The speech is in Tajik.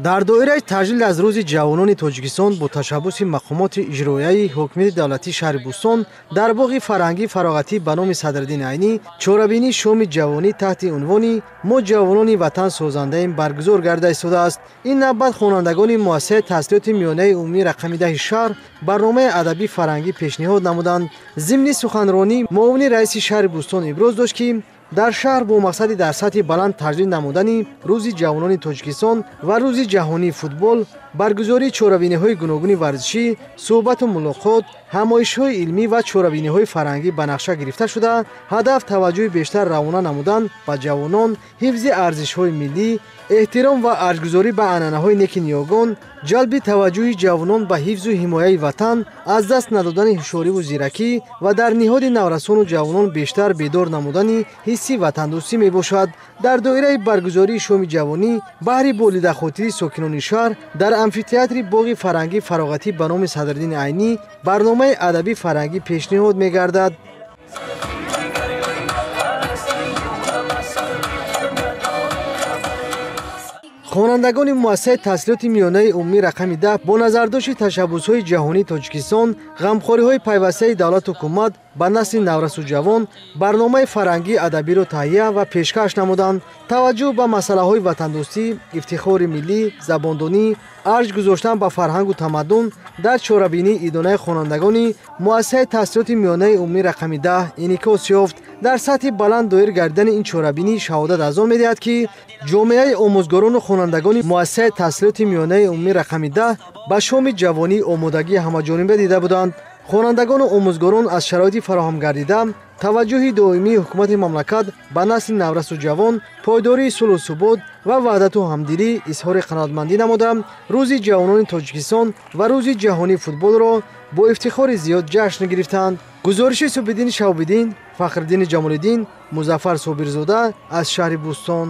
дар доираи таҷлил аз рӯзи ҷавонони тоҷикистон бо ташаббуси мақомоти иҷроияи ҳокимияти давлатии шаҳри Бӯстон дар боғи фарҳангӣ фароғатӣ ба номи Садриддини Айнӣ чорабинии шоми ҷавонӣ таҳти унвони «Мо ҷавонони ватан созандаем» баргузор гарда истодааст. Ин навбат хонандагони муассисаи таҳсилоти миёнаи умумии рақами 10 шаҳр барномаи адабӣ фарҳангӣ пешниҳод намуданд. Зимни суханронӣ муовини раиси шаҳри Бӯстон иброз дошт, ки дар шаҳр бо мақсади дар сатҳи баланд таҷлил намудани рӯзи ҷавонони Тоҷикистон ва рӯзи ҷаҳонии футбол, баргузории чорабиниҳои гуногуни варзишӣ, суҳбату мулоқот, ҳамоишҳои илмӣ ва чорабиниҳои фарҳангӣ ба нақша гирифта шуда, ҳадаф таваҷҷӯҳи бештар равона намудан ба ҷавонон, ҳифзи арзишҳои миллӣ, эҳтиром ва арҷгузорӣ ба анъанаҳои неки ниёгон, ҷалби таваҷҷӯҳи ҷавонон ба ҳифзу ҳимояи ватан, аз даст надодани ҳушёриву зиракӣ ва дар ниҳоди наврасону ҷавонон бештар бедор намудани ҳисси ватандӯстӣ мебошад. дар доираи баргузории шоми ҷавонӣ баҳри болидахотири сокинони шаҳр дар амфитеатри боғи фарҳангӣ фароғатӣ ба номи Садриддини Айнӣ барномаи адабӣ фарҳангӣ пешниҳод мегардад. хонандагони муассисаи таҳсилоти миёнаи умумии рақами 10 бо назардошти ташаббусҳои ҷаҳонии Тоҷикистон, ғамхориҳои пайвастаи давлату ҳукумат ба насли наврасу ҷавон барномаи фарҳангии адабиро таҳия ва пешкаш намуданд. таваҷҷӯҳ ба масъалаҳои ватандӯстӣ, ифтихори миллӣ, забондонӣ, арҷ гузоштан ба фарҳангу тамаддун дар чорабинии идонаи хонандагони муассисаи таҳсилоти миёнаи умумии рақами 10 инъикос ёфт. дар сатҳи баланд доир гардидани ин чорабинӣ шаҳодат аз он медиҳад, ки ҷомеаи омӯзгорону хонандагони муассисаи таҳсилоти миёнаи умумии рақами 10 ба шоми ҷавонӣ омодагии ҳамаҷониба дида буданд. хонандагону омӯзгорон аз шароити фароҳам гардида, таваҷҷӯҳи доимии ҳукумати мамлакат ба насли наврасу ҷавон, пойдории сулҳу субот ва ваҳдату ҳамдилӣ изҳори қаноатмандӣ намуда, рӯзи ҷавонони Тоҷикистон ва рӯзи ҷаҳонии футболро бо ифтихори зиёд ҷашн гирифтанд. гузориши Субҳиддини Шаҳобиддин, Фахриддини Ҷамолиддин, Музаффар Собирзода аз шаҳри Бӯстон.